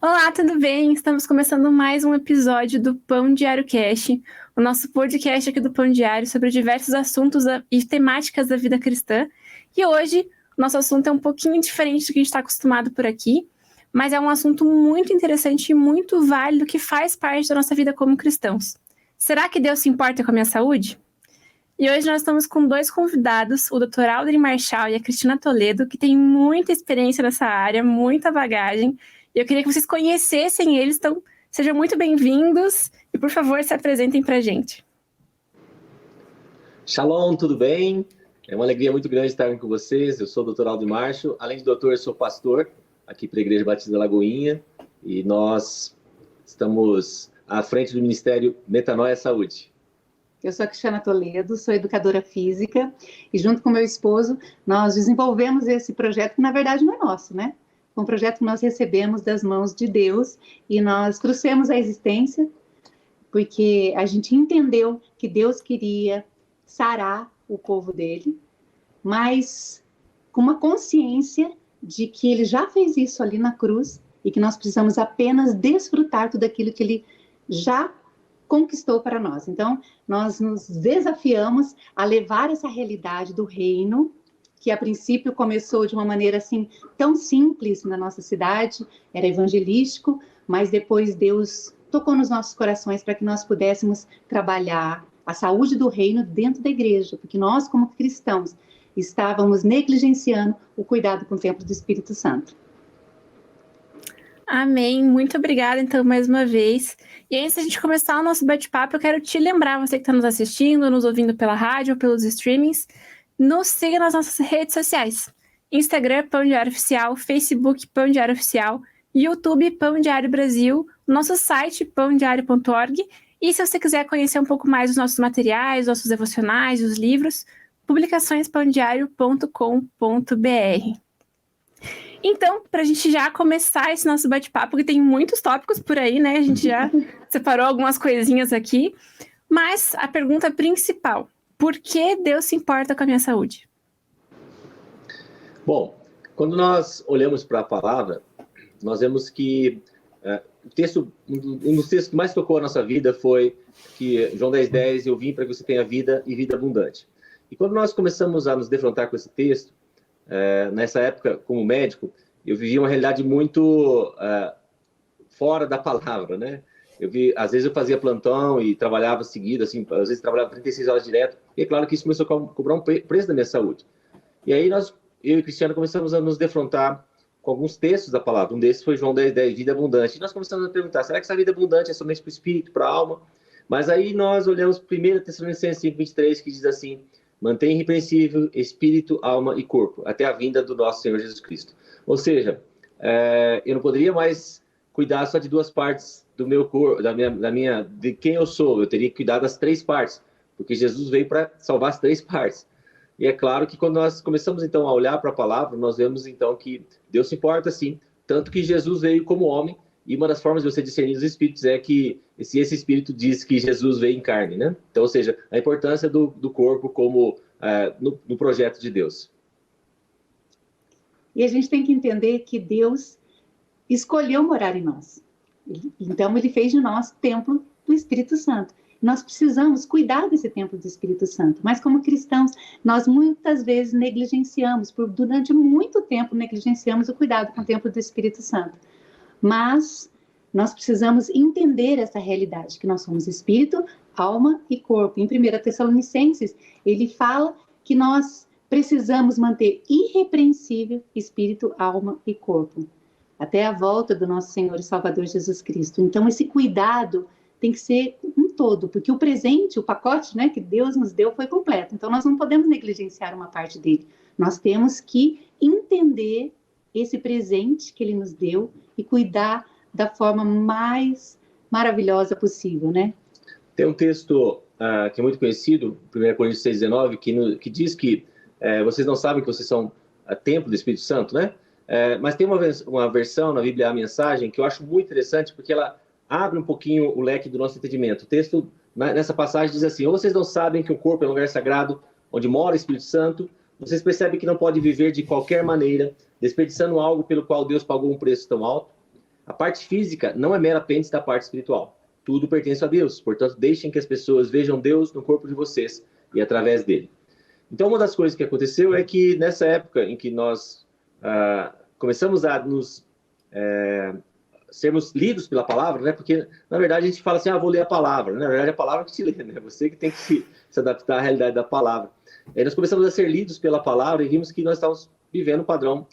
Olá, tudo bem? Estamos começando mais um episódio do Pão Diário Cast, o nosso podcast aqui do Pão Diário sobre diversos assuntos e temáticas da vida cristã. E hoje, o nosso assunto é um pouquinho diferente do que a gente está acostumado por aqui, mas é um assunto muito interessante e muito válido que faz parte da nossa vida como cristãos. Será que Deus se importa com a minha saúde? E hoje nós estamos com dois convidados, o Dr. Aldrin Marchal e a Cristina Toledo, que têm muita experiência nessa área, muita bagagem. E eu queria que vocês conhecessem eles, então sejam muito bem-vindos e, por favor, se apresentem para a gente. Shalom, tudo bem? É uma alegria muito grande estar com vocês. Eu sou o Dr. Aldrin Marchal. Além de doutor, eu sou pastor aqui para a Igreja Batista da Lagoinha e nós estamos à frente do Ministério Metanoia Saúde. Eu sou a Cristina Toledo, sou educadora física e junto com meu esposo nós desenvolvemos esse projeto que na verdade não é nosso, né? Foi um projeto que nós recebemos das mãos de Deus e nós trouxemos à existência porque a gente entendeu que Deus queria sarar o povo dele, mas com uma consciência de que ele já fez isso ali na cruz e que nós precisamos apenas desfrutar tudo aquilo que ele já conquistou para nós. Então, nós nos desafiamos a levar essa realidade do reino, que a princípio começou de uma maneira assim tão simples na nossa cidade, era evangelístico, mas depois Deus tocou nos nossos corações para que nós pudéssemos trabalhar a saúde do reino dentro da igreja, porque nós, como cristãos, estávamos negligenciando o cuidado com o templo do Espírito Santo. Amém. Muito obrigada, então, mais uma vez. E antes da gente começar o nosso bate-papo, eu quero te lembrar, você que está nos assistindo, nos ouvindo pela rádio ou pelos streamings, nos siga nas nossas redes sociais. Instagram, Pão Diário Oficial, Facebook, Pão Diário Oficial, YouTube, Pão Diário Brasil, nosso site, pãodiario.org. E se você quiser conhecer um pouco mais dos nossos materiais, nossos devocionais, os livros, publicaçõespãodiario.com.br. Então, para a gente já começar esse nosso bate-papo, que tem muitos tópicos por aí, né? A gente já separou algumas coisinhas aqui. Mas a pergunta principal, por que Deus se importa com a minha saúde? Bom, quando nós olhamos para a palavra, nós vemos que um dos textos que mais tocou a nossa vida foi que João 10,10, eu vim para que você tenha vida e vida abundante. E quando nós começamos a nos defrontar com esse texto, nessa época, como médico, eu vivia uma realidade muito fora da palavra, né? Às vezes eu fazia plantão e trabalhava seguido, assim, às vezes trabalhava 36 horas direto, e é claro que isso começou a cobrar um preço da minha saúde. E aí eu e Cristiano começamos a nos defrontar com alguns textos da palavra. Um desses foi João 10,10, vida abundante. E nós começamos a perguntar, será que essa vida abundante é somente para o espírito, para a alma? Mas aí nós olhamos 1 Tessalonicenses 5,23, que diz assim, mantém irrepreensível espírito, alma e corpo, até a vinda do nosso Senhor Jesus Cristo. Ou seja, eu não poderia mais cuidar só de duas partes do meu corpo, de quem eu sou. Eu teria que cuidar das três partes, porque Jesus veio para salvar as três partes. E é claro que quando nós começamos então a olhar para a palavra, nós vemos então que Deus se importa sim, tanto que Jesus veio como homem, e uma das formas de você discernir os espíritos é que esse espírito diz que Jesus veio em carne, né? Então, ou seja, a importância do corpo como no projeto de Deus. E a gente tem que entender que Deus escolheu morar em nós. Então, ele fez de nós templo do Espírito Santo. Nós precisamos cuidar desse templo do Espírito Santo. Mas, como cristãos, nós muitas vezes negligenciamos, durante muito tempo negligenciamos o cuidado com o templo do Espírito Santo. Mas nós precisamos entender essa realidade, que nós somos espírito, alma e corpo. Em 1 Tessalonicenses, ele fala que nós precisamos manter irrepreensível espírito, alma e corpo, até a volta do nosso Senhor e Salvador Jesus Cristo. Então, esse cuidado tem que ser um todo, porque o presente, o pacote, né, que Deus nos deu foi completo. Então, nós não podemos negligenciar uma parte dele. Nós temos que entender esse presente que ele nos deu e cuidar da forma mais maravilhosa possível, né? Tem um texto que é muito conhecido, 1 Coríntios 6,19, que diz que vocês não sabem que vocês são templo do Espírito Santo, né? Mas tem uma versão na Bíblia, a Mensagem, que eu acho muito interessante, porque ela abre um pouquinho o leque do nosso entendimento. O texto, nessa passagem, diz assim, ou vocês não sabem que o corpo é um lugar sagrado, onde mora o Espírito Santo, vocês percebem que não pode viver de qualquer maneira, desperdiçando algo pelo qual Deus pagou um preço tão alto? a parte física não é mera apêndice da parte espiritual. Tudo pertence a Deus, portanto, deixem que as pessoas vejam Deus no corpo de vocês e através dele. Então, uma das coisas que aconteceu é que nessa época em que nós começamos a nos sermos lidos pela palavra, né? Porque, na verdade, a gente fala assim, vou ler a palavra. Na verdade, é a palavra que te lê, né? Você que tem que se adaptar à realidade da palavra. Aí nós começamos a ser lidos pela palavra e vimos que nós estávamos vivendo um padrão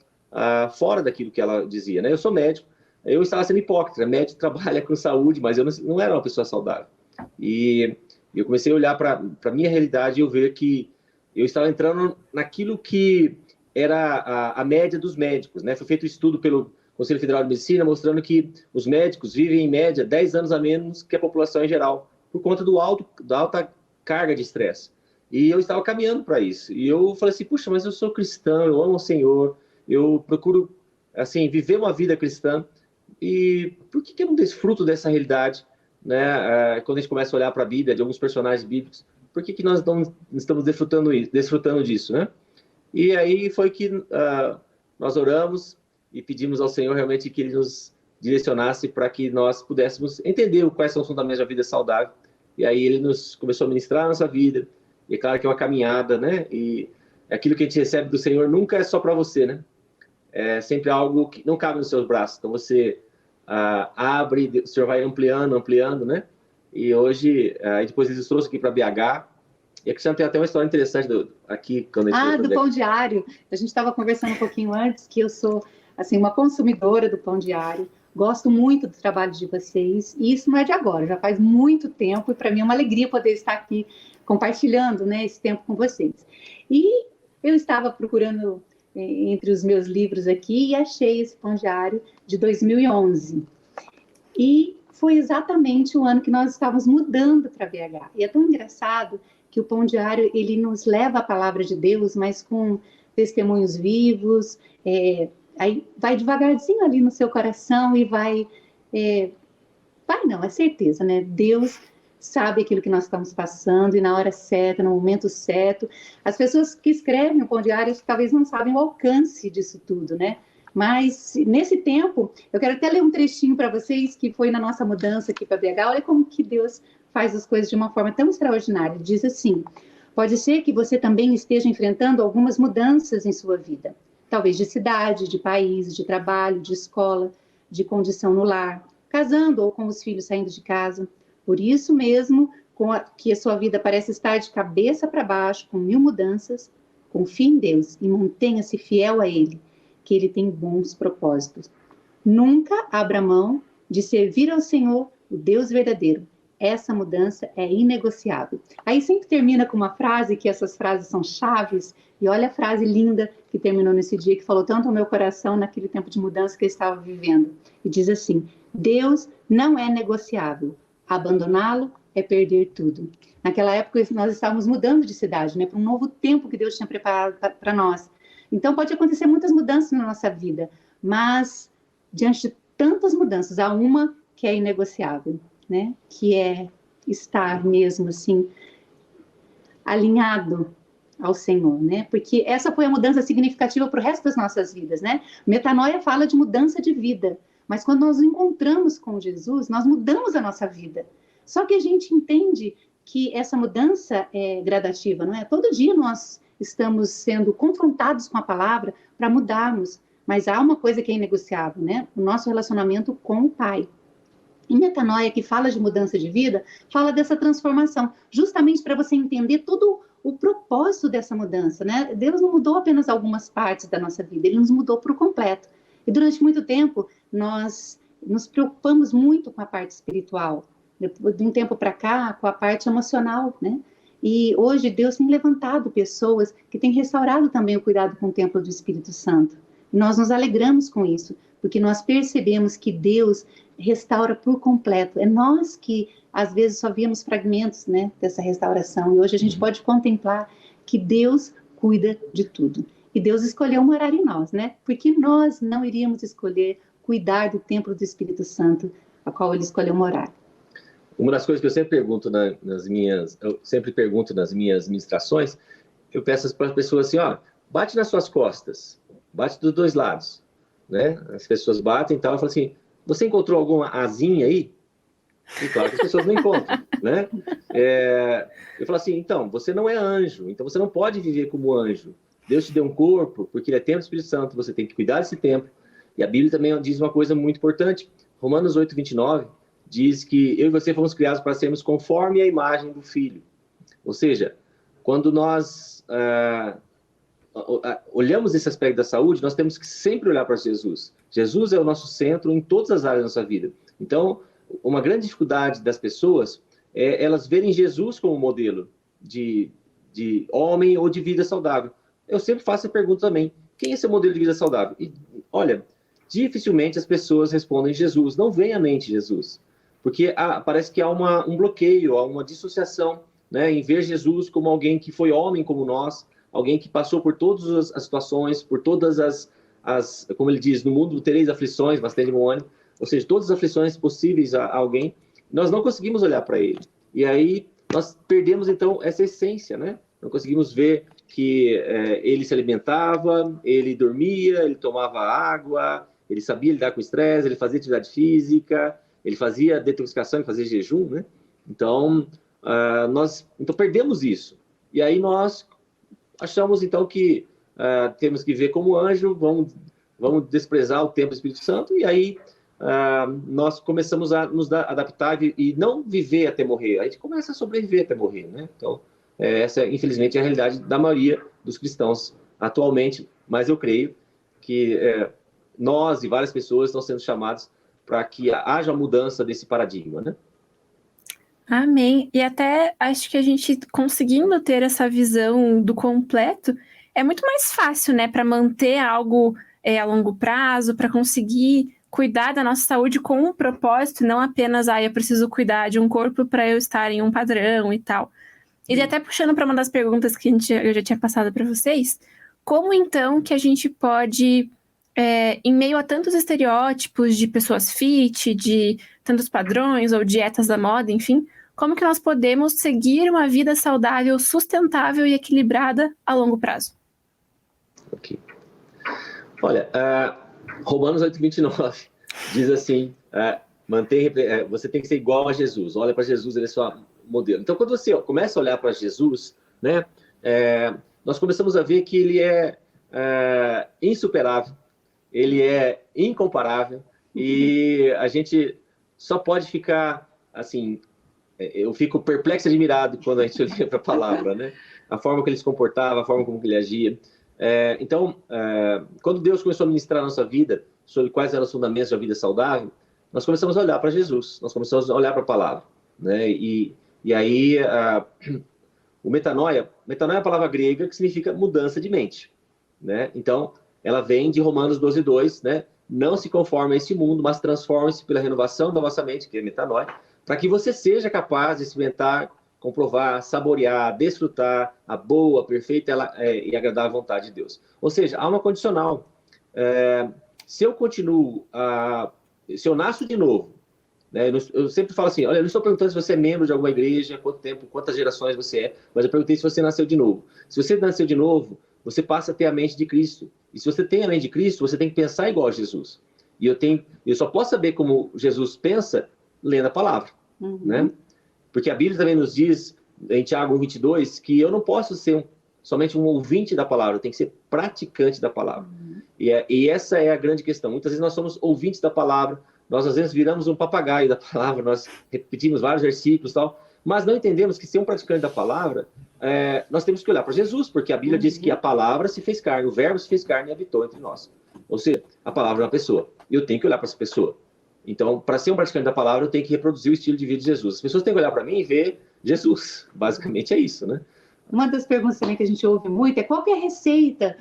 fora daquilo que ela dizia, né? Eu sou médico, eu estava sendo hipócrita, médico trabalha com saúde, mas eu não era uma pessoa saudável. E eu comecei a olhar para a minha realidade e eu ver que eu estava entrando naquilo que era a média dos médicos, né? Foi feito um estudo pelo Conselho Federal de Medicina mostrando que os médicos vivem, em média, 10 anos a menos que a população em geral, por conta da alta carga de estresse. E eu estava caminhando para isso. E eu falei assim, puxa, mas eu sou cristão, eu amo o Senhor, eu procuro, assim, viver uma vida cristã. E por que eu não desfruto dessa realidade, né? Quando a gente começa a olhar para a Bíblia, de alguns personagens bíblicos, por que nós não estamos desfrutando disso, né? E aí foi que nós oramos e pedimos ao Senhor realmente que Ele nos direcionasse para que nós pudéssemos entender quais são os fundamentos da vida saudável. E aí Ele nos começou a ministrar a nossa vida. E é claro que é uma caminhada, né? E aquilo que a gente recebe do Senhor nunca é só para você, né? É sempre algo que não cabe nos seus braços. Então você abre, o Senhor vai ampliando, né? E hoje, depois eles trouxeram aqui para BH. E a Cristiana tem até uma história interessante aqui. Quando a gente do Pão Diário. A gente estava conversando um pouquinho antes que eu sou assim, uma consumidora do Pão Diário. Gosto muito do trabalho de vocês. E isso não é de agora, já faz muito tempo. E para mim é uma alegria poder estar aqui compartilhando, né, esse tempo com vocês. E eu estava procurando entre os meus livros aqui e achei esse Pão Diário de 2011. E foi exatamente o ano que nós estávamos mudando para BH. E é tão engraçado que o Pão Diário, ele nos leva à palavra de Deus, mas com testemunhos vivos, aí vai devagarzinho ali no seu coração e é certeza, né? Deus sabe aquilo que nós estamos passando e na hora certa, no momento certo. As pessoas que escrevem o Pão Diário talvez não sabem o alcance disso tudo, né? Mas nesse tempo, eu quero até ler um trechinho para vocês que foi na nossa mudança aqui para BH. Olha como que Deus faz as coisas de uma forma tão extraordinária. Diz assim: pode ser que você também esteja enfrentando algumas mudanças em sua vida. Talvez de cidade, de país, de trabalho, de escola, de condição no lar, casando ou com os filhos saindo de casa. Por isso mesmo, que a sua vida parece estar de cabeça para baixo, com 1000 mudanças, confie em Deus e mantenha-se fiel a Ele, que Ele tem bons propósitos. Nunca abra mão de servir ao Senhor, o Deus verdadeiro. Essa mudança é inegociável. Aí sempre termina com uma frase, que essas frases são chaves, e olha a frase linda que terminou nesse dia, que falou tanto ao meu coração naquele tempo de mudança que eu estava vivendo. E diz assim: Deus não é negociável. Abandoná-lo é perder tudo. Naquela época nós estávamos mudando de cidade, né, para um novo tempo que Deus tinha preparado para nós. Então pode acontecer muitas mudanças na nossa vida, mas diante de tantas mudanças, há uma que é inegociável, né, que é estar mesmo assim alinhado ao Senhor, né? Porque essa foi a mudança significativa para o resto das nossas vidas, né? Metanoia fala de mudança de vida. Mas quando nós nos encontramos com Jesus, nós mudamos a nossa vida. Só que a gente entende que essa mudança é gradativa, não é? Todo dia nós estamos sendo confrontados com a palavra para mudarmos. Mas há uma coisa que é inegociável, né? O nosso relacionamento com o Pai. E Metanoia, que fala de mudança de vida, fala dessa transformação, justamente para você entender todo o propósito dessa mudança, né? Deus não mudou apenas algumas partes da nossa vida, Ele nos mudou por completo. E durante muito tempo, nós nos preocupamos muito com a parte espiritual. De um tempo para cá, com a parte emocional, né? E hoje Deus tem levantado pessoas que têm restaurado também o cuidado com o templo do Espírito Santo. E nós nos alegramos com isso, porque nós percebemos que Deus restaura por completo. É nós que, às vezes, só víamos fragmentos, né, dessa restauração. E hoje a gente pode contemplar que Deus cuida de tudo. E Deus escolheu morar em nós, né? Porque nós não iríamos escolher cuidar do templo do Espírito Santo, a qual Ele escolheu morar. Uma das coisas que eu sempre pergunto nas minhas ministrações, eu peço para as pessoas assim, bate nas suas costas, bate dos dois lados, né? As pessoas batem e tal, eu falo assim, você encontrou alguma asinha aí? E claro que as pessoas não encontram, né? Eu falo assim, então, você não é anjo, então você não pode viver como anjo. Deus te deu um corpo, porque ele é templo do Espírito Santo, você tem que cuidar desse templo. E a Bíblia também diz uma coisa muito importante. Romanos 8:29 diz que eu e você fomos criados para sermos conforme a imagem do Filho. Ou seja, quando nós olhamos esse aspecto da saúde, nós temos que sempre olhar para Jesus. Jesus é o nosso centro em todas as áreas da nossa vida. Então, uma grande dificuldade das pessoas é elas verem Jesus como modelo de homem ou de vida saudável. Eu sempre faço a pergunta também, quem é seu modelo de vida saudável? E, olha, dificilmente as pessoas respondem Jesus, não vem à mente Jesus, porque parece que há um bloqueio, há uma dissociação, né, em ver Jesus como alguém que foi homem como nós, alguém que passou por todas as situações, por todas as como ele diz, no mundo tereis aflições, mas tende bom ânimo, ou seja, todas as aflições possíveis a alguém, nós não conseguimos olhar para ele. E aí nós perdemos, então, essa essência, né? Não conseguimos ver que ele se alimentava, ele dormia, ele tomava água, ele sabia lidar com o estresse, ele fazia atividade física, ele fazia detoxificação, ele fazia jejum, né? Então, nós perdemos isso. E aí nós achamos, então, que temos que ver como anjo, vamos desprezar o templo do Espírito Santo, e aí nós começamos a nos adaptar e não viver até morrer. A gente começa a sobreviver até morrer, né? Então, essa, infelizmente, é a realidade da maioria dos cristãos atualmente, mas eu creio que nós e várias pessoas estão sendo chamados para que haja mudança desse paradigma, né? Amém. E até acho que a gente conseguindo ter essa visão do completo, é muito mais fácil, né, para manter algo a longo prazo, para conseguir cuidar da nossa saúde com um propósito, não apenas, eu preciso cuidar de um corpo para eu estar em um padrão e tal. E até puxando para uma das perguntas que eu já tinha passado para vocês, como então que a gente pode, em meio a tantos estereótipos de pessoas fit, de tantos padrões ou dietas da moda, enfim, como que nós podemos seguir uma vida saudável, sustentável e equilibrada a longo prazo? Ok. Olha, Romanos 8:29 diz assim, você tem que ser igual a Jesus, olha para Jesus, ele é seu modelo. Então, quando você começa a olhar para Jesus, né, nós começamos a ver que ele é insuperável, ele é incomparável, e a gente só pode ficar, assim, eu fico perplexo e admirado quando a gente olha para a palavra, né? A forma que ele se comportava, a forma como ele agia. Então, quando Deus começou a ministrar a nossa vida sobre quais eram os fundamentos da vida saudável, nós começamos a olhar para Jesus, nós começamos a olhar para a palavra, né? E aí, o metanoia é a palavra grega que significa mudança de mente, né? Então, ela vem de Romanos 12:2, né? Não se conforme a este mundo, mas transforme-se pela renovação da vossa mente, que é metanoia, para que você seja capaz de experimentar, comprovar, saborear, desfrutar a boa, perfeita e agradável vontade de Deus. Ou seja, há uma condicional. Se eu nasço de novo, né, eu sempre falo assim, olha, eu não estou perguntando se você é membro de alguma igreja, quanto tempo, quantas gerações você é, mas eu perguntei se você nasceu de novo. Se você nasceu de novo, você passa a ter a mente de Cristo. E se você tem a mente de Cristo, você tem que pensar igual a Jesus. E eu só posso saber como Jesus pensa lendo a palavra, né? Porque a Bíblia também nos diz, em Tiago 1:22, que eu não posso ser somente um ouvinte da palavra, eu tenho que ser praticante da palavra. E essa é a grande questão. Muitas vezes nós somos ouvintes da palavra, nós às vezes viramos um papagaio da palavra, nós repetimos vários versículos e tal, mas não entendemos que ser um praticante da palavra, nós temos que olhar para Jesus, porque a Bíblia diz que a palavra se fez carne, o verbo se fez carne e habitou entre nós. Ou seja, a palavra é uma pessoa, e eu tenho que olhar para essa pessoa. Então, para ser um praticante da palavra, eu tenho que reproduzir o estilo de vida de Jesus. As pessoas têm que olhar para mim e ver Jesus. Basicamente é isso, né? Uma das perguntas também que a gente ouve muito é qual que é a receita?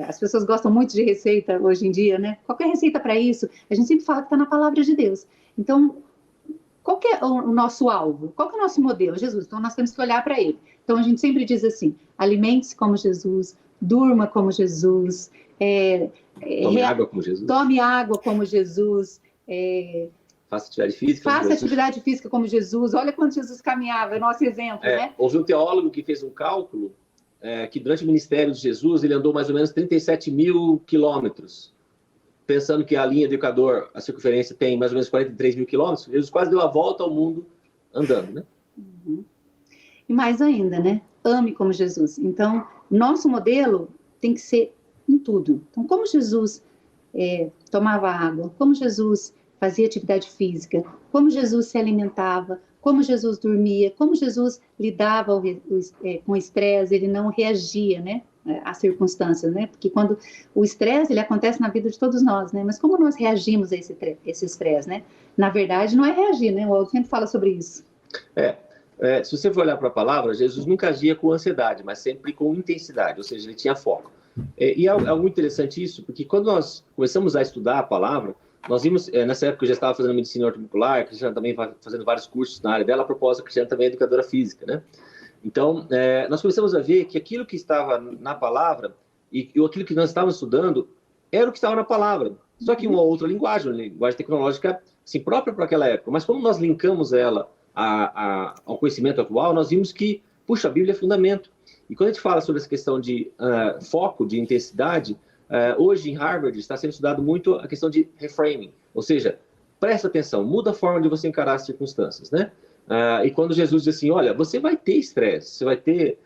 As pessoas gostam muito de receita hoje em dia, né? Qual que é a receita para isso? A gente sempre fala que está na palavra de Deus. Então, qual que é o nosso alvo? Qual que é o nosso modelo? Jesus. Então, nós temos que olhar para ele. Então, a gente sempre diz assim, alimente-se como Jesus, durma como Jesus, tome água como Jesus. Tome água como Jesus, faça atividade física. Faça atividade física como Jesus. Olha quanto Jesus caminhava, é nosso exemplo, né? Houve um teólogo que fez um cálculo que durante o ministério de Jesus ele andou mais ou menos 37 mil quilômetros. pensando que a linha do Equador, a circunferência, tem mais ou menos 43 mil quilômetros, Jesus quase deu a volta ao mundo andando, né? E mais ainda, né? Ame como Jesus. Então, nosso modelo tem que ser em tudo. Então, como Jesus tomava água, como Jesus fazia atividade física, como Jesus se alimentava, como Jesus dormia, como Jesus lidava com o estresse, ele não reagia, né, às circunstâncias, né, porque quando o estresse, ele acontece na vida de todos nós, né, mas como nós reagimos a esse estresse, né, na verdade não é reagir, né, o Aldo sempre fala sobre isso. Se você for olhar para a palavra, Jesus nunca agia com ansiedade, mas sempre com intensidade, ou seja, ele tinha foco. E é algo interessante isso, porque quando nós começamos a estudar a palavra, nós vimos, nessa época eu já estava fazendo medicina ortomolecular, a Cristiana também fazendo vários cursos na área dela, a propósito, a Cristiana também é educadora física, né? Então, nós começamos a ver que aquilo que estava na palavra e aquilo que nós estávamos estudando era o que estava na palavra, só que uma outra linguagem, uma linguagem tecnológica assim, própria para aquela época. Mas como nós linkamos ela ao conhecimento atual, nós vimos que, puxa, a Bíblia é fundamento. E quando a gente fala sobre essa questão de foco, de intensidade, hoje em Harvard está sendo estudado muito a questão de reframing, ou seja, presta atenção, muda a forma de você encarar as circunstâncias, né? E quando Jesus diz assim, olha, você vai ter estresse, você vai ter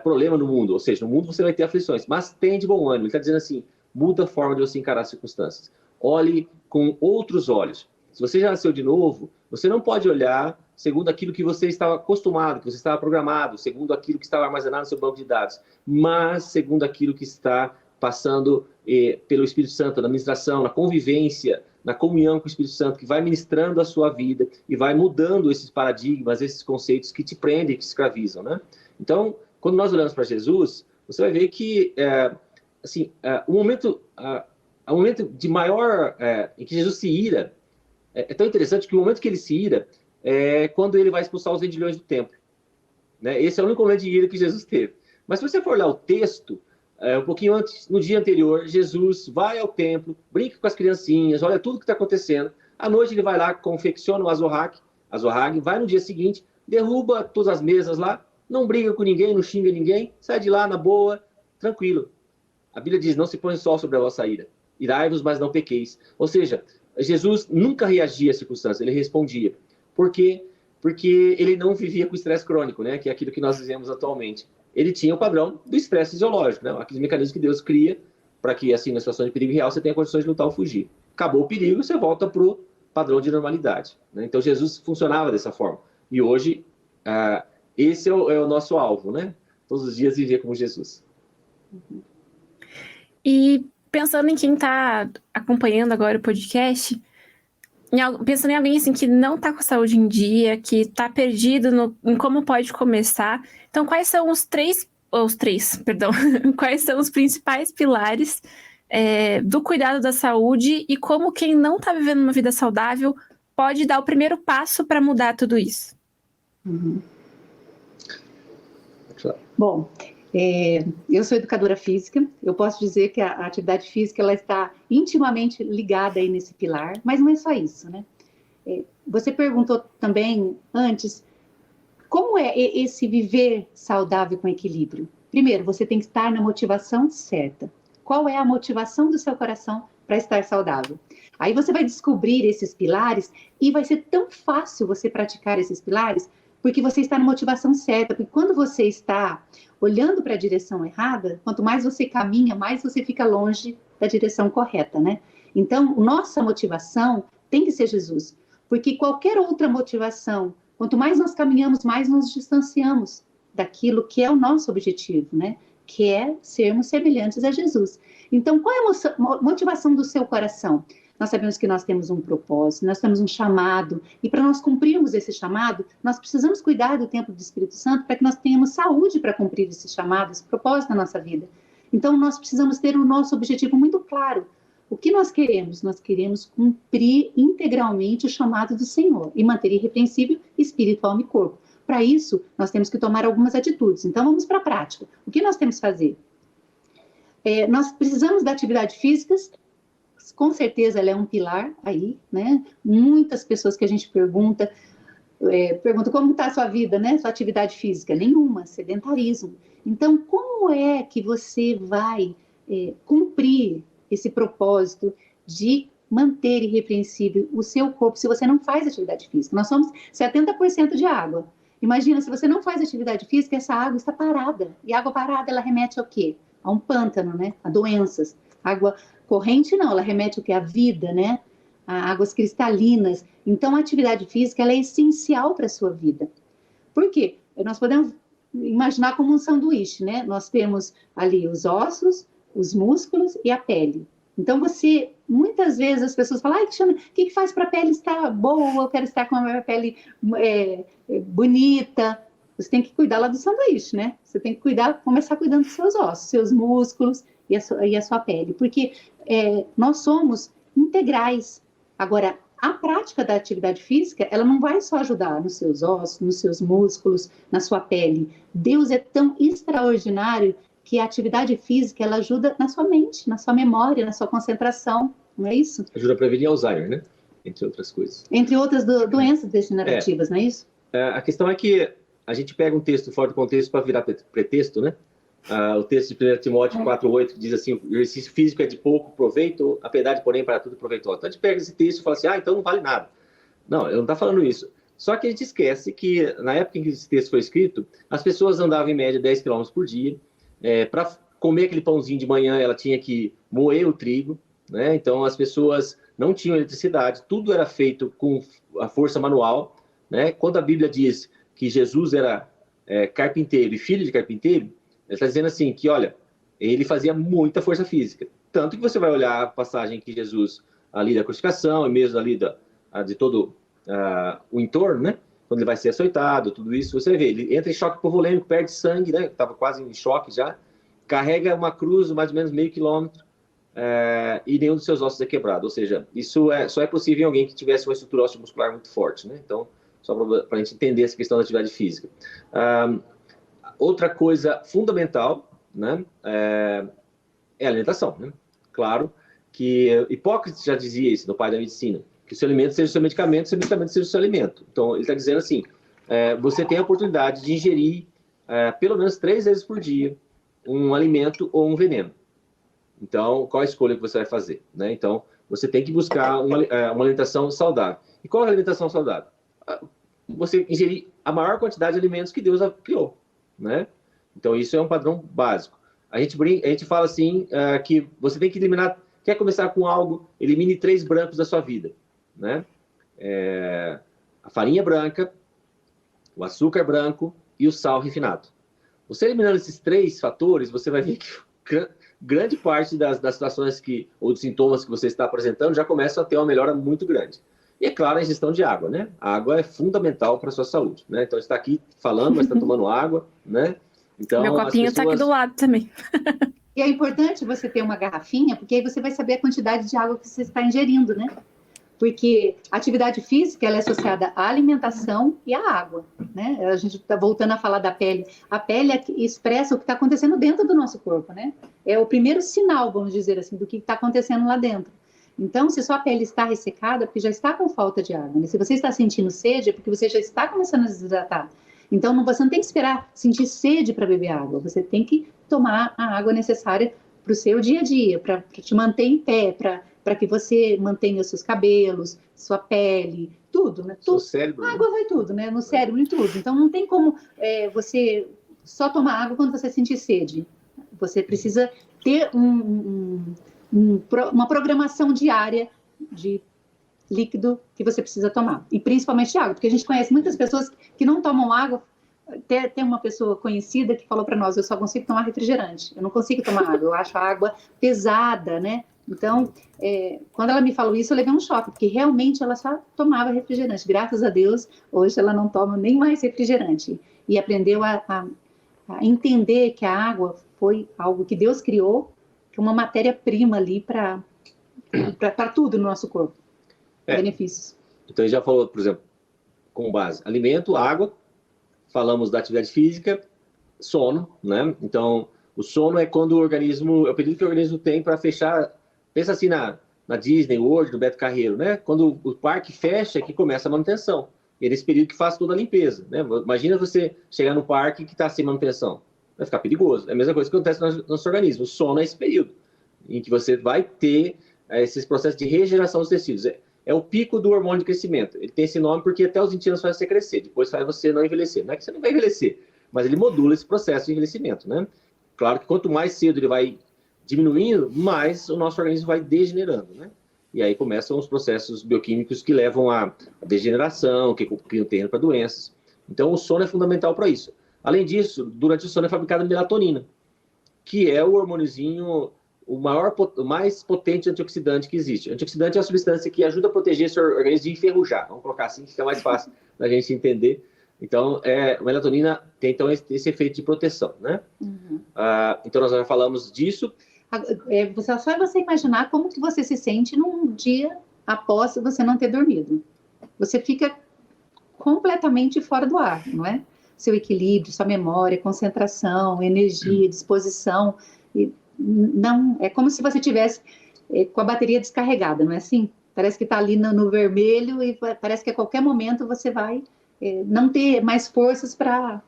problema no mundo, ou seja, no mundo você vai ter aflições, mas tem de bom ânimo. Ele está dizendo assim, muda a forma de você encarar as circunstâncias. Olhe com outros olhos. Se você já nasceu de novo, você não pode olhar segundo aquilo que você estava acostumado, que você estava programado, segundo aquilo que estava armazenado no seu banco de dados, mas segundo aquilo que está passando pelo Espírito Santo, na ministração, na convivência, na comunhão com o Espírito Santo, que vai ministrando a sua vida e vai mudando esses paradigmas, esses conceitos que te prendem, que te escravizam, né? Então, quando nós olhamos para Jesus, você vai ver que o momento de maior em que Jesus se ira é tão interessante que o momento que ele se ira é quando ele vai expulsar os vendilhões do templo, né? Esse é o único momento de ira que Jesus teve. Mas se você for olhar o texto, um pouquinho antes, no dia anterior, Jesus vai ao templo, brinca com as criancinhas, olha tudo que está acontecendo. À noite ele vai lá, confecciona o azorrague, vai no dia seguinte, derruba todas as mesas lá, não briga com ninguém, não xinga ninguém, sai de lá na boa, tranquilo. A Bíblia diz, não se põe sol sobre a vossa ira. Irai-vos, mas não pequeis. Ou seja, Jesus nunca reagia às circunstâncias, ele respondia. Por quê? Porque ele não vivia com estresse crônico, né? Que é aquilo que nós vivemos atualmente. Ele tinha o padrão do estresse fisiológico, né? Aqueles mecanismos que Deus cria para que, assim, na situação de perigo real, você tenha condições de lutar ou fugir. Acabou o perigo, você volta para o padrão de normalidade, né? Então, Jesus funcionava dessa forma. E hoje, esse é o nosso alvo, né? Todos os dias viver como Jesus. E pensando em quem está acompanhando agora o podcast, pensando em alguém assim, que não está com a saúde em dia, que está perdido em como pode começar. Então, quais são quais são os principais pilares do cuidado da saúde e como quem não está vivendo uma vida saudável pode dar o primeiro passo para mudar tudo isso? Bom, eu sou educadora física, eu posso dizer que a atividade física ela está intimamente ligada aí nesse pilar, mas não é só isso, né? Você perguntou também antes, como é esse viver saudável com equilíbrio? Primeiro, você tem que estar na motivação certa. Qual é a motivação do seu coração para estar saudável? Aí você vai descobrir esses pilares e vai ser tão fácil você praticar esses pilares porque você está na motivação certa, porque quando você está olhando para a direção errada, quanto mais você caminha, mais você fica longe da direção correta, né? Então, nossa motivação tem que ser Jesus, porque qualquer outra motivação, quanto mais nós caminhamos, mais nos distanciamos daquilo que é o nosso objetivo, né? Que é sermos semelhantes a Jesus. Então, qual é a motivação do seu coração? Nós sabemos que nós temos um propósito, nós temos um chamado, e para nós cumprirmos esse chamado, nós precisamos cuidar do templo do Espírito Santo para que nós tenhamos saúde para cumprir esse chamado, esse propósito na nossa vida. Então, nós precisamos ter o nosso objetivo muito claro. O que nós queremos? Nós queremos cumprir integralmente o chamado do Senhor e manter irrepreensível espírito, alma e corpo. Para isso, nós temos que tomar algumas atitudes. Então, vamos para a prática. O que nós temos que fazer? Nós precisamos da atividade física. Com certeza ela é um pilar aí, né? Muitas pessoas que a gente pergunta como está a sua vida, né? Sua atividade física? Nenhuma, sedentarismo. Então, como é que você vai cumprir esse propósito de manter irrepreensível o seu corpo se você não faz atividade física. Nós somos 70% de água. Imagina, se você não faz atividade física, essa água está parada. E água parada, ela remete ao quê? A um pântano, né? A doenças. Água corrente, não, ela remete ao quê? À vida, né? A águas cristalinas. Então, a atividade física, ela é essencial para a sua vida. Por quê? Nós podemos imaginar como um sanduíche, né? Nós temos ali os ossos, os músculos e a pele. Então, muitas vezes as pessoas falam, Cristiana, o que faz para a pele estar boa? Eu quero estar com a minha pele bonita. Você tem que cuidar lá do sanduíche, né? Você tem que começar cuidando dos seus ossos, seus músculos e a sua pele. Porque nós somos integrais. Agora, a prática da atividade física, ela não vai só ajudar nos seus ossos, nos seus músculos, na sua pele. Deus é tão extraordinário que a atividade física, ela ajuda na sua mente, na sua memória, na sua concentração, não é isso? Ajuda a prevenir Alzheimer, né? Entre outras coisas. Entre outras doenças degenerativas, não é isso? A questão é que a gente pega um texto fora do contexto para virar pretexto, né? O texto de 1 Timóteo 4,8 que diz assim, o exercício físico é de pouco proveito, a piedade, porém, para tudo proveitosa. Então a gente pega esse texto e fala assim, então não vale nada. Não, ele não está falando isso. Só que a gente esquece que, na época em que esse texto foi escrito, as pessoas andavam em média 10 km por dia. Para comer aquele pãozinho de manhã, ela tinha que moer o trigo, né? Então as pessoas não tinham eletricidade, tudo era feito com a força manual, né? Quando a Bíblia diz que Jesus era carpinteiro e filho de carpinteiro, ele está dizendo assim que, olha, ele fazia muita força física. Tanto que você vai olhar a passagem que Jesus, ali da crucificação, e mesmo ali de todo o entorno, né? Quando ele vai ser açoitado, tudo isso, você vê, ele entra em choque hipovolêmico, perde sangue, né? Estava quase em choque já, carrega uma cruz mais ou menos meio quilômetro, e nenhum dos seus ossos é quebrado. Ou seja, isso só é possível em alguém que tivesse uma estrutura óssea muscular muito forte, né? Então, só para a gente entender essa questão da atividade física. Outra coisa fundamental, né, é a alimentação, né? Claro que Hipócrates já dizia isso, no pai da medicina, que o seu alimento seja o seu medicamento seja o seu alimento. Então, ele está dizendo assim, você tem a oportunidade de ingerir pelo menos 3 vezes por dia um alimento ou um veneno. Então, qual a escolha que você vai fazer, né? Então, você tem que buscar uma alimentação saudável. E qual é a alimentação saudável? Você ingerir a maior quantidade de alimentos que Deus criou, né? Então, isso é um padrão básico. A gente fala assim, que você tem que eliminar, quer começar com algo, elimine 3 brancos da sua vida, né? A farinha branca, o açúcar branco e o sal refinado. Você eliminando esses 3 fatores, você vai ver que grande parte das situações ou dos sintomas que você está apresentando já começam a ter uma melhora muito grande. E, é claro, a ingestão de água, né? A água é fundamental para a sua saúde, né? Então, você está aqui falando, mas está tomando água, né? Então, meu copinho está aqui do lado também. E é importante você ter uma garrafinha, porque aí você vai saber a quantidade de água que você está ingerindo, né? Porque a atividade física, ela é associada à alimentação e à água, né? A gente está voltando a falar da pele. A pele expressa o que está acontecendo dentro do nosso corpo, né? É o primeiro sinal, vamos dizer assim, do que está acontecendo lá dentro. Então, se sua pele está ressecada, é porque já está com falta de água, né? Se você está sentindo sede, é porque você já está começando a se desidratar. Então, você não tem que esperar sentir sede para beber água. Você tem que tomar a água necessária para o seu dia a dia, para te manter em pé, para que você mantenha os seus cabelos, sua pele, tudo, né? Tudo. Cérebro, a água vai tudo, né? No cérebro e tudo. Então, não tem como você só tomar água quando você sentir sede. Você precisa ter uma programação diária de líquido que você precisa tomar. E principalmente água, porque a gente conhece muitas pessoas que não tomam água. Tem uma pessoa conhecida que falou para nós, eu só consigo tomar refrigerante, eu não consigo tomar água, eu acho a água pesada, né? Então, quando ela me falou isso, eu levei um choque, porque realmente ela só tomava refrigerante. Graças a Deus, hoje ela não toma nem mais refrigerante. E aprendeu a entender que a água foi algo que Deus criou, que é uma matéria-prima ali para tudo no nosso corpo. Benefícios. Então, ele já falou, por exemplo, com base, alimento, água, falamos da atividade física, sono, né? Então, o sono é quando é o período que o organismo tem para fechar. Pensa assim na Disney World, no Beto Carreiro, né? Quando o parque fecha, é que começa a manutenção. E é nesse período que faz toda a limpeza, né? Imagina você chegar no parque que está sem manutenção. Vai ficar perigoso. É a mesma coisa que acontece no nosso organismo. O sono é esse período em que você vai ter esses processos de regeneração dos tecidos. É o pico do hormônio de crescimento. Ele tem esse nome porque até os 20 anos faz você crescer, depois faz você não envelhecer. Não é que você não vai envelhecer, mas ele modula esse processo de envelhecimento, né? Claro que quanto mais cedo ele vai diminuindo, mais o nosso organismo vai degenerando, né? E aí começam os processos bioquímicos que levam à degeneração, que criam terreno para doenças. Então, o sono é fundamental para isso. Além disso, durante o sono é fabricada melatonina, que é o hormôniozinho, o mais potente antioxidante que existe. Antioxidante é uma substância que ajuda a proteger seu organismo de enferrujar. Vamos colocar assim, que fica mais fácil da gente entender. Então, a melatonina tem então esse efeito de proteção, né? Uhum. Então, nós já falamos disso. Só você imaginar como que você se sente num dia após você não ter dormido. Você fica completamente fora do ar, não é? Seu equilíbrio, sua memória, concentração, energia, disposição. Não, é como se você tivesse com a bateria descarregada, não é assim? Parece que está ali no vermelho e parece que a qualquer momento você vai não ter mais forças para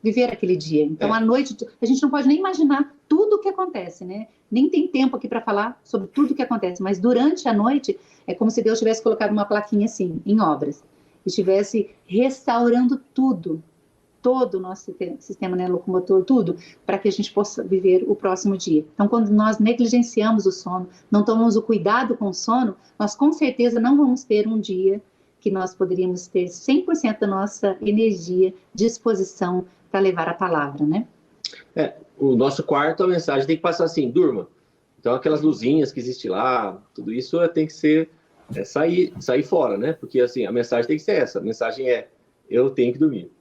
viver aquele dia. Então, à noite, a gente não pode nem imaginar tudo o que acontece, né? Nem tem tempo aqui para falar sobre tudo o que acontece, mas durante a noite é como se Deus tivesse colocado uma plaquinha assim, em obras, e estivesse restaurando tudo, todo o nosso sistema, né, locomotor, tudo, para que a gente possa viver o próximo dia. Então, quando nós negligenciamos o sono, não tomamos o cuidado com o sono, nós com certeza não vamos ter um dia que nós poderíamos ter 100% da nossa energia, disposição para levar a palavra, né? O nosso quarto, a mensagem tem que passar assim, durma. Então, aquelas luzinhas que existem lá, tudo isso tem que ser, sair fora, né? Porque, assim, a mensagem tem que ser essa. A mensagem é, eu tenho que dormir.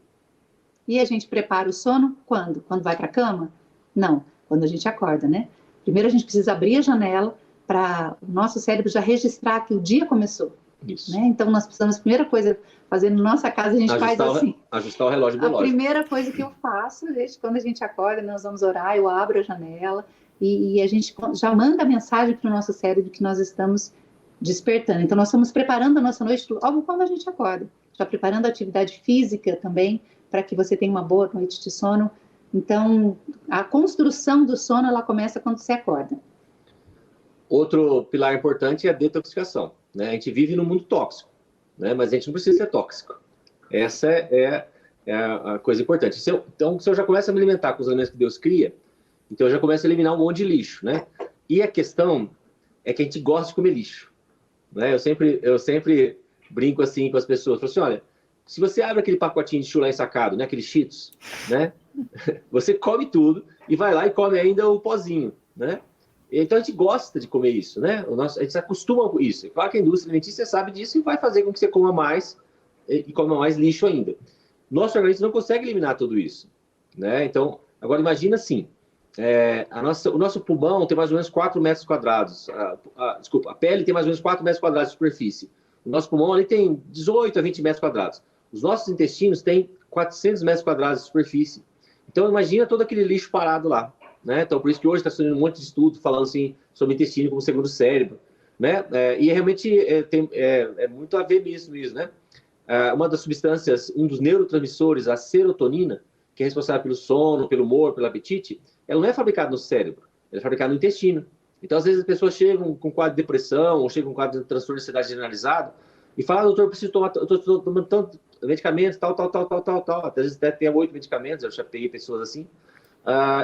E a gente prepara o sono quando? Quando vai para a cama? Não, quando a gente acorda, né? Primeiro a gente precisa abrir a janela para o nosso cérebro já registrar que o dia começou. Isso. Né? Então, nós precisamos, a primeira coisa, fazer na nossa casa, a gente faz assim. Ajustar o relógio biológico. A primeira coisa que eu faço, quando a gente acorda, nós vamos orar, eu abro a janela e a gente já manda a mensagem para o nosso cérebro que nós estamos despertando. Então, nós estamos preparando a nossa noite logo quando a gente acorda. Já preparando a atividade física também, para que você tenha uma boa noite de sono. Então, a construção do sono, ela começa quando você acorda. Outro pilar importante é a detoxificação. Né? A gente vive num mundo tóxico, né? Mas a gente não precisa ser tóxico. Essa é a coisa importante. Então, se eu já começo a me alimentar com os alimentos que Deus cria, então eu já começo a eliminar um monte de lixo, né? E a questão é que a gente gosta de comer lixo, né? Eu sempre brinco assim com as pessoas, falo assim, olha, se você abre aquele pacotinho de chulé ensacado, né? Aqueles Cheetos, né? Você come tudo e vai lá e come ainda o pozinho, né? Então a gente gosta de comer isso, né? A gente se acostuma com isso. Claro que a indústria alimentícia sabe disso e vai fazer com que você coma mais e coma mais lixo ainda. Nosso organismo não consegue eliminar tudo isso, né? Então, agora imagina assim, o nosso pulmão tem mais ou menos 4 metros quadrados. A pele tem mais ou menos 4 metros quadrados de superfície. O nosso pulmão ali tem 18 a 20 metros quadrados. Os nossos intestinos têm 400 metros quadrados de superfície. Então, imagina todo aquele lixo parado lá. Né? Então, por isso que hoje está sendo um monte de estudo falando assim, sobre o intestino como segundo cérebro. Né? E realmente tem muito a ver mesmo isso. Né? Uma das substâncias, um dos neurotransmissores, a serotonina, que é responsável pelo sono, pelo humor, pelo apetite, ela não é fabricada no cérebro, ela é fabricada no intestino. Então, às vezes, as pessoas chegam com quadro de depressão ou chegam com quadro de transtorno de ansiedade generalizado e falam, doutor, eu preciso tomar, eu estou tomando tanto medicamento, tal. Às vezes até tem 8 medicamentos, eu já peguei pessoas assim.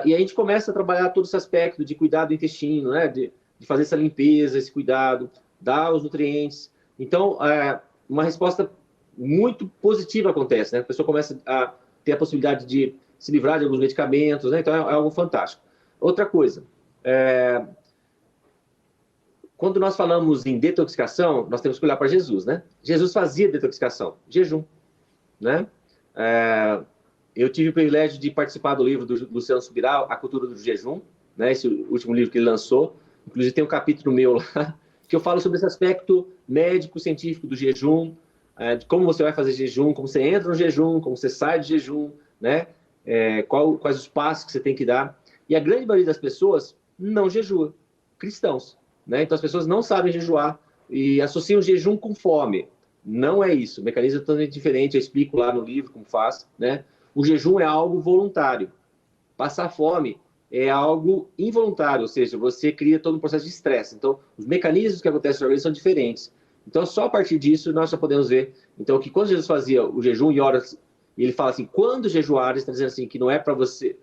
E a gente começa a trabalhar todo esse aspecto de cuidar do intestino, né? de fazer essa limpeza, esse cuidado, dar os nutrientes. Então, uma resposta muito positiva acontece, né? A pessoa começa a ter a possibilidade de se livrar de alguns medicamentos, né? Então é algo fantástico. Outra coisa, quando nós falamos em detoxificação, nós temos que olhar para Jesus, né? Jesus fazia detoxificação, jejum, né? Eu tive o privilégio de participar do livro do Luciano Subirá, A Cultura do Jejum, né? Esse último livro que ele lançou. Inclusive tem um capítulo meu lá, que eu falo sobre esse aspecto médico, científico do jejum, de como você vai fazer jejum, como você entra no jejum, como você sai do jejum, né? Quais os passos que você tem que dar. E a grande maioria das pessoas não jejua, cristãos, né? Então as pessoas não sabem jejuar e associam o jejum com fome. Não é isso, o mecanismo é totalmente diferente, eu explico lá no livro como faz, né? O jejum é algo voluntário. Passar fome é algo involuntário, ou seja, você cria todo um processo de estresse. Então, os mecanismos que acontecem no organismo são diferentes. Então, só a partir disso nós já podemos ver, então, que quando Jesus fazia o jejum e horas, ele fala assim, quando jejuar, ele está dizendo assim, que não é para você,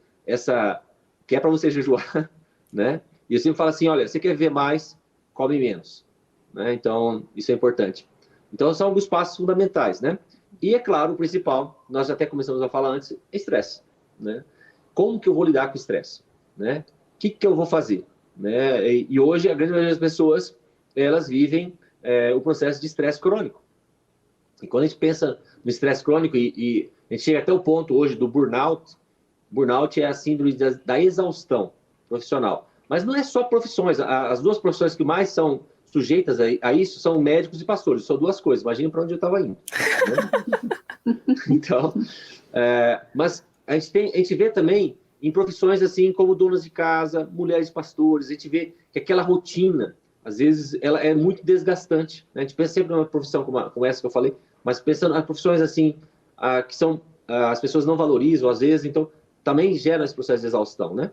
que é para você jejuar, né? E eu sempre falo assim, olha, você quer ver mais, come menos, né? Então, isso é importante. Então, são alguns passos fundamentais, né? E, é claro, o principal, nós até começamos a falar antes, é estresse, né? Como que eu vou lidar com o estresse, né? O que eu vou fazer, né? E hoje, a grande maioria das pessoas, elas vivem o processo de estresse crônico. E quando a gente pensa no estresse crônico, e a gente chega até o ponto hoje do burnout, burnout é a síndrome da exaustão profissional. Mas não é só profissões, as duas profissões que mais são sujeitas a isso são médicos e pastores, são duas coisas, imagina para onde eu estava indo. Né? Então, mas a gente vê também em profissões assim como donas de casa, mulheres pastores, a gente vê que aquela rotina, às vezes, ela é muito desgastante. Né? A gente pensa sempre numa profissão como essa que eu falei, mas pensando em profissões assim, que são, as pessoas não valorizam, às vezes, então também gera esse processo de exaustão, né?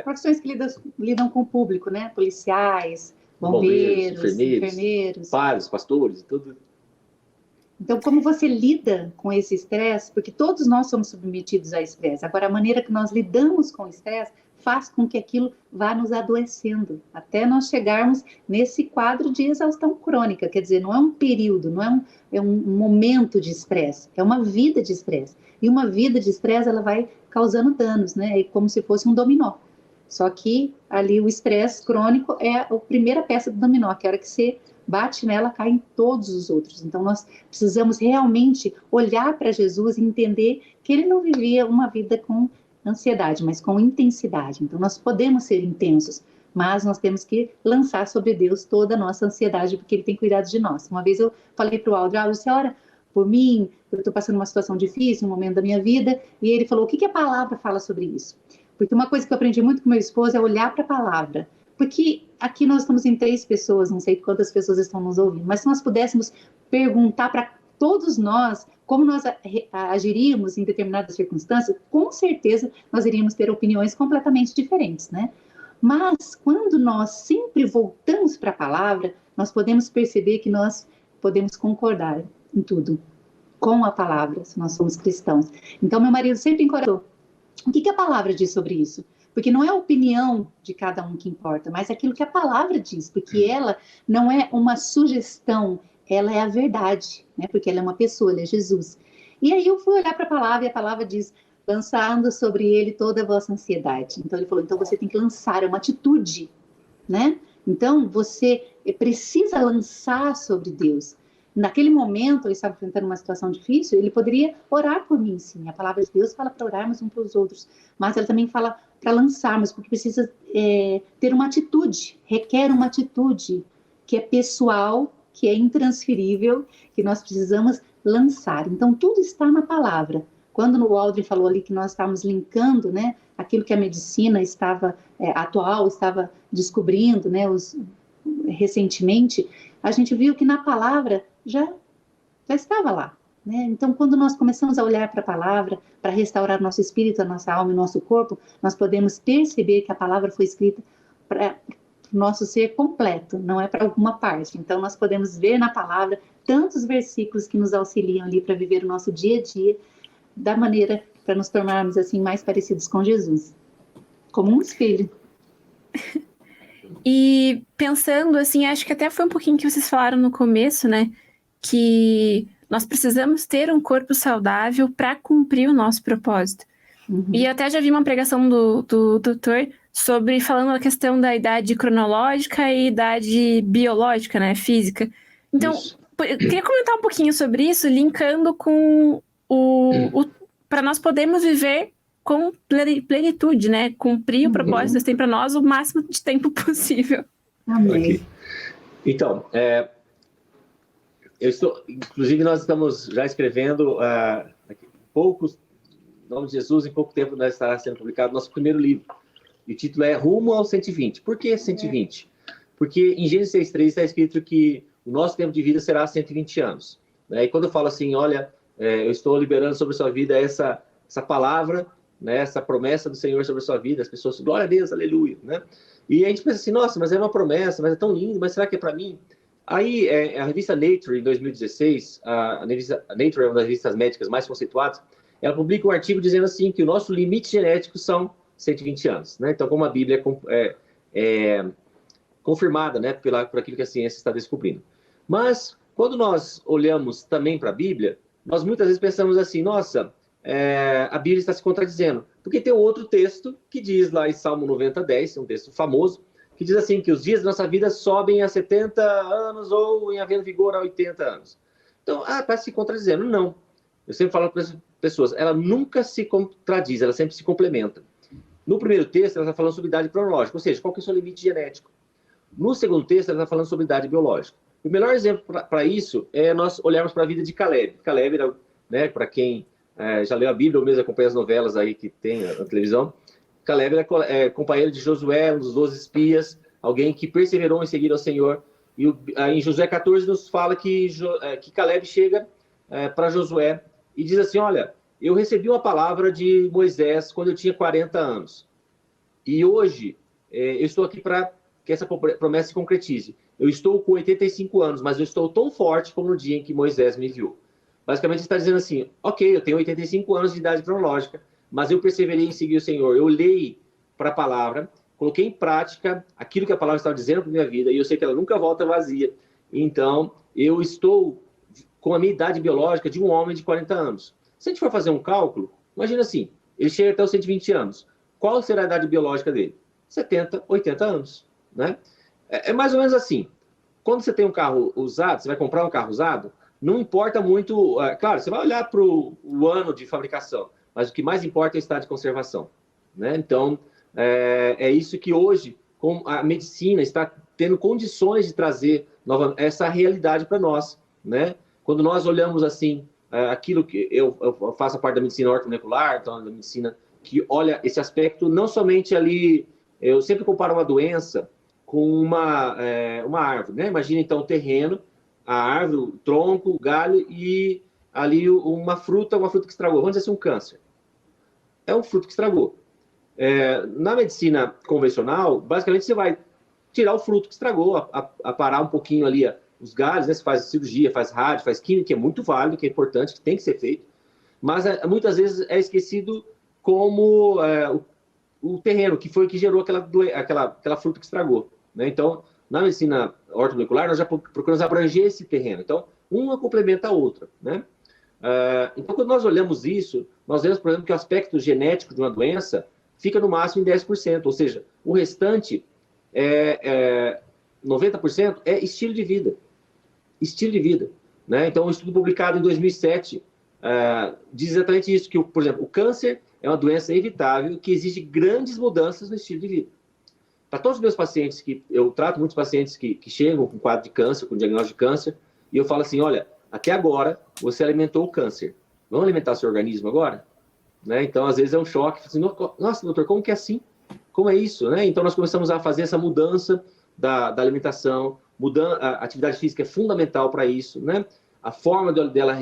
Profissões que lidam com o público, né? Policiais, bombeiros, enfermeiros, padres, pastores, tudo. Então, como você lida com esse estresse? Porque todos nós somos submetidos a estresse. Agora, a maneira que nós lidamos com o estresse faz com que aquilo vá nos adoecendo, até nós chegarmos nesse quadro de exaustão crônica. Quer dizer, não é um período, não é um momento de estresse, é uma vida de estresse. E uma vida de estresse, ela vai causando danos, né? É como se fosse um dominó. Só que ali o estresse crônico é a primeira peça do dominó, que a hora que você bate nela, cai em todos os outros. Então, nós precisamos realmente olhar para Jesus e entender que ele não vivia uma vida com ansiedade, mas com intensidade. Então, nós podemos ser intensos, mas nós temos que lançar sobre Deus toda a nossa ansiedade, porque ele tem cuidado de nós. Uma vez eu falei para o Aldro, você ora por mim, eu estou passando uma situação difícil, um momento da minha vida, e ele falou, o que a palavra fala sobre isso? Porque uma coisa que eu aprendi muito com meu esposo é olhar para a palavra. Porque aqui nós estamos em 3 pessoas, não sei quantas pessoas estão nos ouvindo, mas se nós pudéssemos perguntar para todos nós como nós agiríamos em determinadas circunstâncias, com certeza nós iríamos ter opiniões completamente diferentes, né? Mas quando nós sempre voltamos para a palavra, nós podemos perceber que nós podemos concordar em tudo com a palavra, se nós somos cristãos. Então, meu marido sempre encorajou. O que a palavra diz sobre isso? Porque não é a opinião de cada um que importa, mas aquilo que a palavra diz, porque ela não é uma sugestão, ela é a verdade, né? Porque ela é uma pessoa, ela é Jesus. E aí eu fui olhar para a palavra e a palavra diz, lançando sobre ele toda a vossa ansiedade. Então ele falou, então você tem que lançar, é uma atitude, né? Então você precisa lançar sobre Deus. Naquele momento, ele estava enfrentando uma situação difícil, ele poderia orar por mim, sim. A palavra de Deus fala para orarmos uns para os outros, mas ela também fala para lançarmos, porque precisa ter uma atitude, requer uma atitude que é pessoal, que é intransferível, que nós precisamos lançar. Então, tudo está na palavra. Quando o Aldrin falou ali que nós estávamos linkando, né, aquilo que a medicina atual estava descobrindo, né, recentemente, a gente viu que na palavra já estava lá, né? Então, quando nós começamos a olhar para a palavra, para restaurar nosso espírito, a nossa alma e nosso corpo, nós podemos perceber que a palavra foi escrita para o nosso ser completo, não é para alguma parte. Então, nós podemos ver na palavra tantos versículos que nos auxiliam ali para viver o nosso dia a dia, da maneira para nos tornarmos assim mais parecidos com Jesus, como um espelho. E pensando assim, acho que até foi um pouquinho que vocês falaram no começo, né? Que nós precisamos ter um corpo saudável para cumprir o nosso propósito. Uhum. E eu até já vi uma pregação do doutor falando a questão da idade cronológica e idade biológica, né? Física. Então, eu queria comentar um pouquinho sobre isso, linkando com para nós podermos viver com plenitude, né? Cumprir o propósito que Deus tem para nós o máximo de tempo possível. Amém. Okay. Então, inclusive nós estamos já escrevendo em nome de Jesus, em pouco tempo estará sendo publicado nosso primeiro livro. E o título é Rumo ao 120. Por que 120? Porque em Gênesis 6:3 está escrito que o nosso tempo de vida será 120 anos. Né? E quando eu falo assim, olha, eu estou liberando sobre a sua vida essa palavra, né, essa promessa do Senhor sobre a sua vida, as pessoas, glória a Deus, aleluia, né? E a gente pensa assim, nossa, mas é uma promessa, mas é tão lindo, mas será que é para mim? Aí, a revista Nature, em 2016, a Nature é uma das revistas médicas mais conceituadas, ela publica um artigo dizendo assim que o nosso limite genético são 120 anos, né? Então, como a Bíblia é confirmada, né, por aquilo que a ciência está descobrindo. Mas, quando nós olhamos também para a Bíblia, nós muitas vezes pensamos assim, nossa, a Bíblia está se contradizendo. Porque tem um outro texto que diz lá em Salmo 90:10, um texto famoso, que diz assim, que os dias da nossa vida sobem a 70 anos ou em havendo vigor a 80 anos. Então, está se contradizendo. Não. Eu sempre falo para as pessoas, ela nunca se contradiz, ela sempre se complementa. No primeiro texto, ela está falando sobre idade cronológica, ou seja, qual que é o seu limite genético. No segundo texto, ela está falando sobre idade biológica. O melhor exemplo para isso é nós olharmos para a vida de Caleb. Caleb era, né, para quem já leu a Bíblia ou mesmo acompanha as novelas aí que tem na televisão, Caleb era companheiro de Josué, um dos 12 espias, alguém que perseverou em seguir ao Senhor. E em Josué 14 nos fala que Caleb chega para Josué e diz assim, olha, eu recebi uma palavra de Moisés quando eu tinha 40 anos. E hoje eu estou aqui para que essa promessa se concretize. Eu estou com 85 anos, mas eu estou tão forte como no dia em que Moisés me enviou. Basicamente, ele está dizendo assim, ok, eu tenho 85 anos de idade cronológica, mas eu perseverei em seguir o Senhor. Eu olhei para a palavra, coloquei em prática aquilo que a palavra estava dizendo para a minha vida, e eu sei que ela nunca volta vazia. Então, eu estou com a minha idade biológica de um homem de 40 anos. Se a gente for fazer um cálculo, imagina assim, ele chega até os 120 anos. Qual será a idade biológica dele? 70, 80 anos, né? É mais ou menos assim. Quando você tem um carro usado, você vai comprar um carro usado, não importa muito... claro, você vai olhar para o ano de fabricação, mas o que mais importa é o estado de conservação, né? Então, é isso que hoje a medicina está tendo condições de trazer essa realidade para nós, né? Quando nós olhamos assim, aquilo que eu faço a parte da medicina ortomolecular, então da medicina que olha esse aspecto, não somente ali, eu sempre comparo uma doença com uma árvore, né? Imagina então o terreno, a árvore, o tronco, o galho e ali uma fruta que estragou. Vamos dizer assim, um câncer. É um fruto que estragou. Na medicina convencional, basicamente você vai tirar o fruto que estragou, aparar um pouquinho ali os galhos, né? Você faz cirurgia, faz rádio, faz química, que é muito válido, que é importante, que tem que ser feito, mas muitas vezes é esquecido como o terreno, que foi que gerou aquela fruta que estragou, né? Então, na medicina ortomolecular, nós já procuramos abranger esse terreno. Então, uma complementa a outra, né? Então, quando nós olhamos isso, nós vemos, por exemplo, que o aspecto genético de uma doença fica no máximo em 10%, ou seja, o restante 90% é estilo de vida. Estilo de vida, né? Então, um estudo publicado em 2007 diz exatamente isso, que, por exemplo, o câncer é uma doença evitável que exige grandes mudanças no estilo de vida. Para todos os meus pacientes, eu trato muitos pacientes que chegam com quadro de câncer, com diagnóstico de câncer, e eu falo assim, olha, até agora você alimentou o câncer. Vamos alimentar seu organismo agora? Né? Então, às vezes é um choque. Assim, nossa, doutor, como que é assim? Como é isso? Né? Então, nós começamos a fazer essa mudança da alimentação, a atividade física é fundamental para isso, né? A forma dela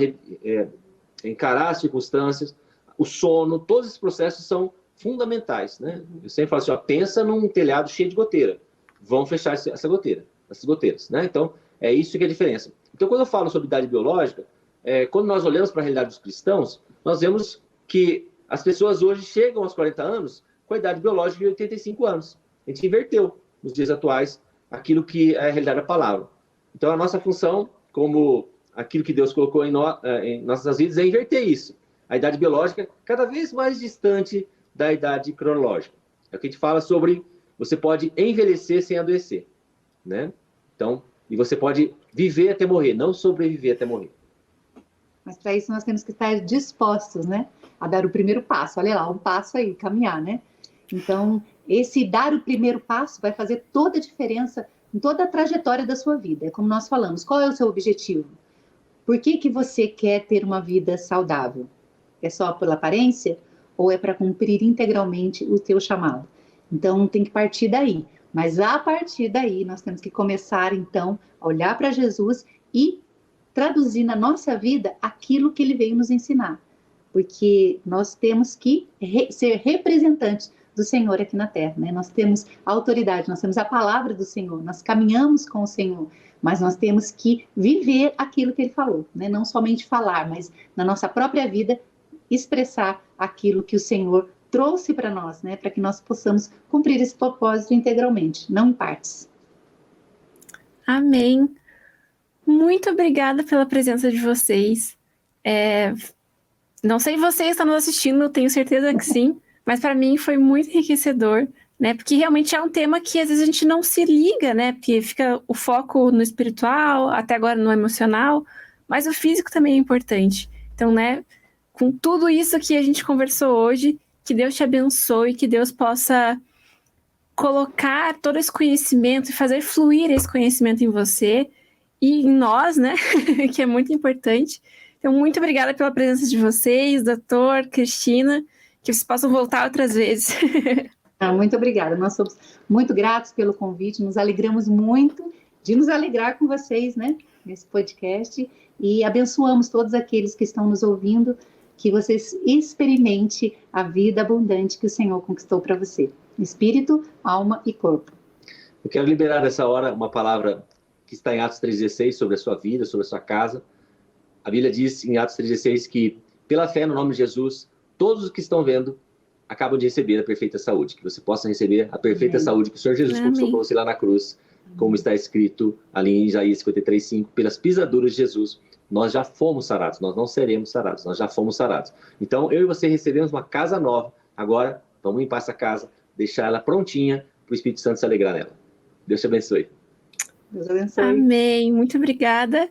encarar as circunstâncias, o sono, todos esses processos são fundamentais, né? Eu sempre falo assim, pensa num telhado cheio de goteira, vão fechar essas goteiras, né? Então, é isso que é a diferença. Então, quando eu falo sobre idade biológica, quando nós olhamos para a realidade dos cristãos, nós vemos que as pessoas hoje chegam aos 40 anos com a idade biológica de 85 anos. A gente inverteu, nos dias atuais, aquilo que é a realidade da palavra. Então, a nossa função, como aquilo que Deus colocou em nossas vidas, é inverter isso. A idade biológica cada vez mais distante da idade cronológica. É o que a gente fala sobre você pode envelhecer sem adoecer, né? Então, e você pode viver até morrer, não sobreviver até morrer. Mas para isso nós temos que estar dispostos, né? A dar o primeiro passo. Olha lá, um passo aí, caminhar, né? Então, esse dar o primeiro passo vai fazer toda a diferença em toda a trajetória da sua vida. É como nós falamos, qual é o seu objetivo? Por que você quer ter uma vida saudável? É só pela aparência? Ou é para cumprir integralmente o teu chamado? Então, tem que partir daí. Mas a partir daí, nós temos que começar, então, a olhar para Jesus e traduzir na nossa vida aquilo que ele veio nos ensinar. porque nós temos que ser representantes do Senhor aqui na Terra, né? Nós temos a autoridade, nós temos a palavra do Senhor, nós caminhamos com o Senhor, mas nós temos que viver aquilo que Ele falou, né? Não somente falar, mas na nossa própria vida expressar aquilo que o Senhor trouxe para nós, né? Para que nós possamos cumprir esse propósito integralmente, não em partes. Amém. Muito obrigada pela presença de vocês. Não sei se vocês estão nos assistindo, tenho certeza que sim, mas para mim foi muito enriquecedor, né? Porque realmente é um tema que às vezes a gente não se liga, né? Porque fica o foco no espiritual, até agora no emocional, mas o físico também é importante. Então, né, com tudo isso que a gente conversou hoje, que Deus te abençoe, que Deus possa colocar todo esse conhecimento e fazer fluir esse conhecimento em você e em nós, né? Que é muito importante. Então, muito obrigada pela presença de vocês, doutor, Cristina, que vocês possam voltar outras vezes. Muito obrigada. Nós somos muito gratos pelo convite, nos alegramos muito de nos alegrar com vocês, né, nesse podcast, e abençoamos todos aqueles que estão nos ouvindo, que vocês experimentem a vida abundante que o Senhor conquistou para você, espírito, alma e corpo. Eu quero liberar nessa hora uma palavra que está em Atos 3,16 sobre a sua vida, sobre a sua casa. A Bíblia diz em Atos 3,16 que, pela fé no nome de Jesus, todos os que estão vendo acabam de receber a perfeita saúde, que você possa receber a perfeita saúde que o Senhor Jesus conquistou para você lá na cruz, como está escrito ali em Isaías 53:5, pelas pisaduras de Jesus, nós já fomos sarados, nós não seremos sarados, nós já fomos sarados. Então, eu e você recebemos uma casa nova, agora vamos limpar essa casa, deixar ela prontinha para o Espírito Santo se alegrar nela. Deus te abençoe. Deus abençoe. Amém, muito obrigada.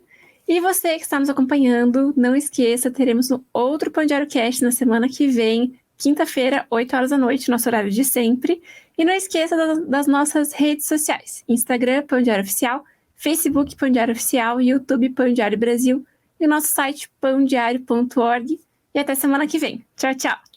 E você que está nos acompanhando, não esqueça, teremos um outro Pão Diário Cast na semana que vem, quinta-feira, 8 horas da noite, nosso horário de sempre. E não esqueça das nossas redes sociais, Instagram, Pão Diário Oficial, Facebook, Pão Diário Oficial, YouTube, Pão Diário Brasil, e o nosso site, pãodiario.org. E até semana que vem. Tchau, tchau!